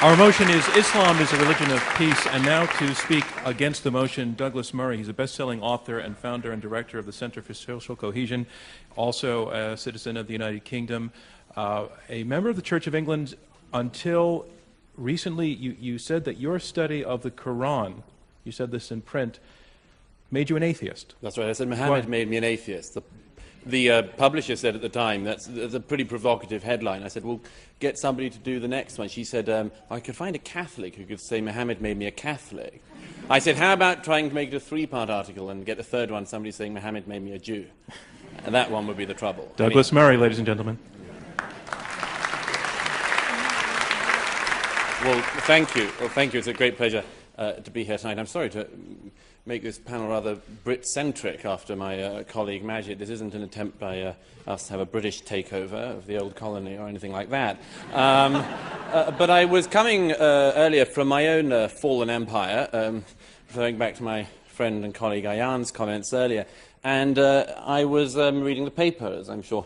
Our motion is Islam is a religion of peace, and now to speak against the motion, Douglas Murray. He's a best-selling author and founder and director of the Center for Social Cohesion, also a citizen of the United Kingdom, a member of the Church of England. Until recently, you said that your study of the Quran, you said this in print, made you an atheist. That's right. I said Muhammad made me an atheist. The publisher said at the time, that's a pretty provocative headline. I said, well, get somebody to do the next one. She said, I could find a Catholic who could say Muhammad made me a Catholic. I said, how about trying to make it a three-part article and get a third one, somebody saying Muhammad made me a Jew? And that one would be the trouble. Douglas Murray, ladies and gentlemen. Well, thank you. Well, thank you. It's a great pleasure to be here tonight. I'm sorry to make this panel rather Brit-centric after my colleague Majid. This isn't an attempt by us to have a British takeover of the old colony or anything like that. But I was coming earlier from my own fallen empire, referring back to my friend and colleague Ayan's comments earlier, and I was reading the paper, as I'm sure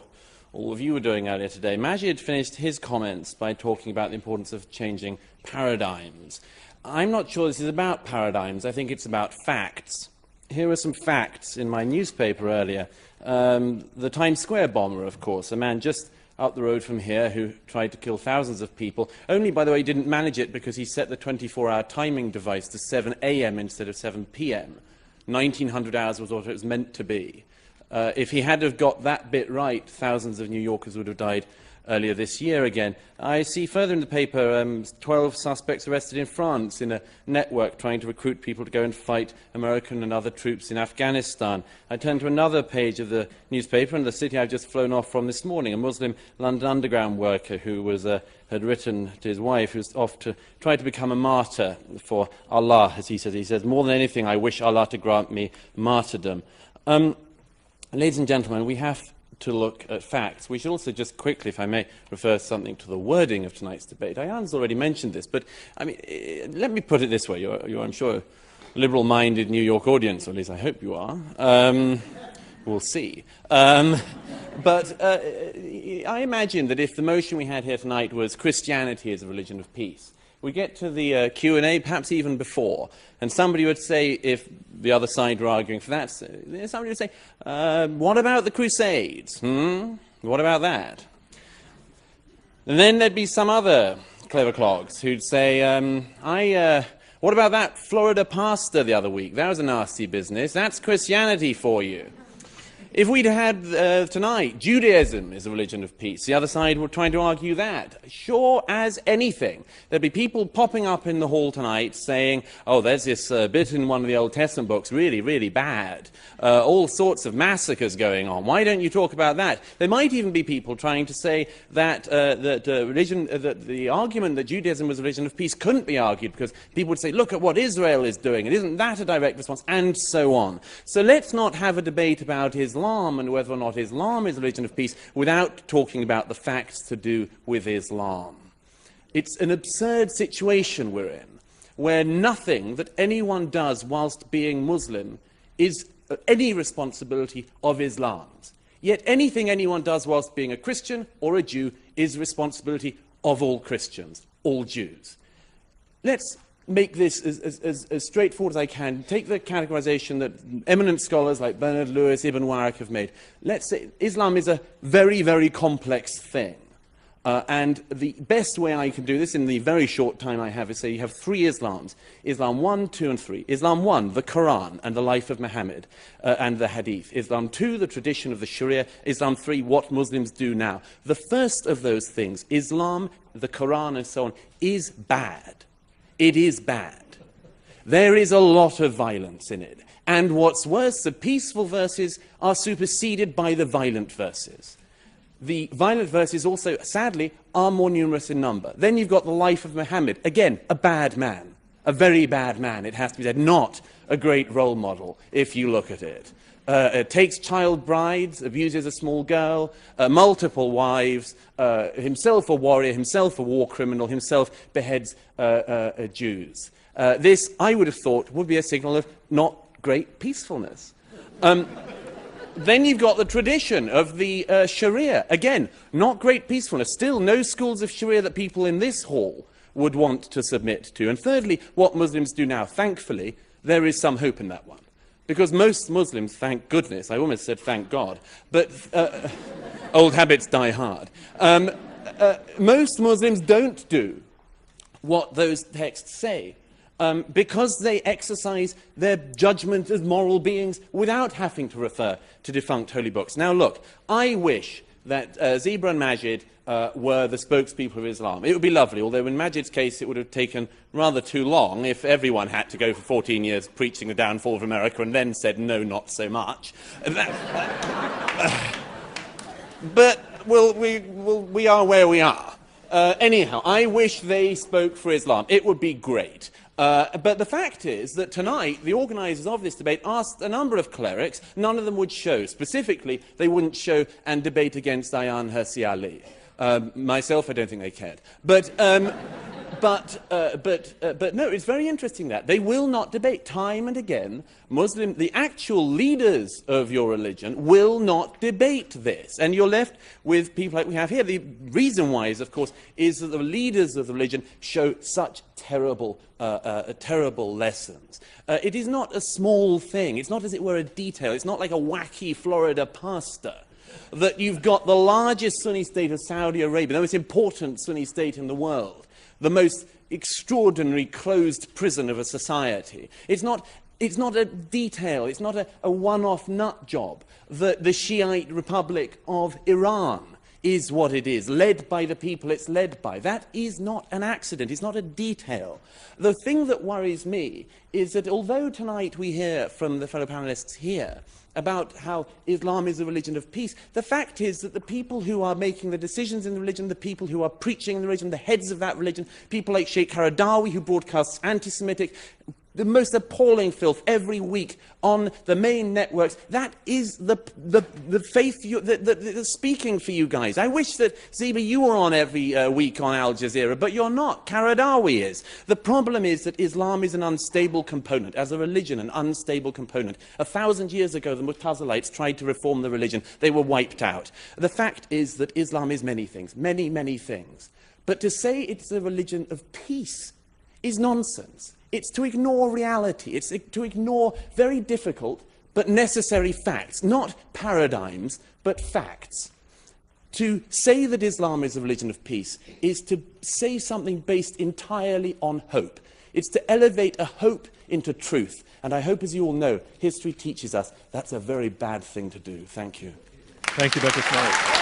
all of you were doing earlier today. Majid finished his comments by talking about the importance of changing paradigms. I'm not sure this is about paradigms. I think it's about facts. Here are some facts in my newspaper earlier. The Times Square bomber, of course, a man just up the road from here who tried to kill thousands of people. Only, by the way, didn't manage it because he set the 24-hour timing device to 7 a.m. instead of 7 p.m. 1900 hours was what it was meant to be. If he had have got that bit right, thousands of New Yorkers would have died earlier this year again. I see further in the paper 12 suspects arrested in France in a network trying to recruit people to go and fight American and other troops in Afghanistan. I turn to another page of the newspaper in the city I've just flown off from this morning, a Muslim London Underground worker who was, had written to his wife, who's off to try to become a martyr for Allah, as he says. He says, more than anything, I wish Allah to grant me martyrdom. Ladies and gentlemen, we have to look at facts. We should also just quickly, if I may, refer something to the wording of tonight's debate. Ayan's already mentioned this, but I mean, let me put it this way. You're I'm sure, a liberal-minded New York audience, or at least I hope you are. We'll see. But I imagine that if the motion we had here tonight was Christianity is a religion of peace, we get to the Q&A, perhaps even before, and somebody would say, if the other side were arguing for that, somebody would say, what about the Crusades? What about that? And then there'd be some other clever clogs who'd say, what about that Florida pastor the other week? That was a nasty business. That's Christianity for you. If we'd had tonight, Judaism is a religion of peace, the other side were trying to argue that. Sure as anything. There'd be people popping up in the hall tonight saying, oh, there's this bit in one of the Old Testament books, really, really bad. All sorts of massacres going on. Why don't you talk about that? There might even be people trying to say that, that the argument that Judaism was a religion of peace couldn't be argued because people would say, look at what Israel is doing, and isn't that a direct response, and so on. So let's not have a debate about Islam and whether or not Islam is a religion of peace without talking about the facts to do with Islam. It's an absurd situation we're in, where nothing that anyone does whilst being Muslim is any responsibility of Islam's. Yet anything anyone does whilst being a Christian or a Jew is responsibility of all Christians, all Jews. Let's make this as straightforward as I can. Take the categorization that eminent scholars like Bernard Lewis, Ibn Waraq have made. Let's say Islam is a very, very complex thing. And the best way I can do this in the very short time I have is say you have three Islams. Islam 1, 2, and 3. Islam 1, the Quran and the life of Muhammad and the Hadith. Islam 2, the tradition of the Sharia. Islam 3, what Muslims do now. The first of those things, Islam, the Quran, and so on, is bad. It is bad. There is a lot of violence in it. And what's worse, the peaceful verses are superseded by the violent verses. The violent verses also, sadly, are more numerous in number. Then you've got the life of Muhammad. Again, a bad man. A very bad man, it has to be said. Not a great role model, if you look at it. Takes child brides, abuses a small girl, multiple wives, himself a warrior, himself a war criminal, himself beheads Jews. This, I would have thought, would be a signal of not great peacefulness. Then you've got the tradition of the Sharia. Again, not great peacefulness. Still, no schools of Sharia that people in this hall would want to submit to. And thirdly, what Muslims do now. Thankfully, there is some hope in that one. Because most Muslims, thank goodness, I almost said thank God, but old habits die hard. Most Muslims don't do what those texts say, because they exercise their judgment as moral beings without having to refer to defunct holy books. Now look, I wish that Zebra and Majid were the spokespeople of Islam. It would be lovely, although in Majid's case it would have taken rather too long if everyone had to go for 14 years preaching the downfall of America and then said, no, not so much. But we are where we are. Anyhow, I wish they spoke for Islam. It would be great. But the fact is that tonight, the organisers of this debate asked a number of clerics. None of them would show. Specifically, they wouldn't show and debate against Ayaan Hirsi Ali. Myself, I don't think they cared. But no, it's very interesting that they will not debate. Time and again, the actual leaders of your religion will not debate this. And you're left with people like we have here. The reason why is, of course, is that the leaders of the religion show such terrible lessons. It is not a small thing. It's not, as it were, a detail. It's not like a wacky Florida pastor. That you've got the largest Sunni state of Saudi Arabia, the most important Sunni state in the world, the most extraordinary closed prison of a society. It's not a detail, it's not a one-off nut job. The Shiite Republic of Iran is what it is, led by the people it's led by. That is not an accident, it's not a detail. The thing that worries me is that although tonight we hear from the fellow panellists here about how Islam is a religion of peace, the fact is that the people who are making the decisions in the religion, the people who are preaching in the religion, the heads of that religion, people like Sheikh Qaradawi, who broadcasts anti-Semitic, the most appalling filth every week on the main networks, that is the faith that's speaking for you guys. I wish that, Zeba, you were on every week on Al Jazeera, but you're not. Qaradawi is. The problem is that Islam is an unstable component, as a religion, an unstable component. 1,000 years ago, the Mu'tazilites tried to reform the religion. They were wiped out. The fact is that Islam is many things, many, many things. But to say it's a religion of peace is nonsense. It's to ignore reality. It's to ignore very difficult but necessary facts, not paradigms, but facts. To say that Islam is a religion of peace is to say something based entirely on hope. It's to elevate a hope into truth. And I hope, as you all know, history teaches us that's a very bad thing to do. Thank you. Thank you, Dr. Smart.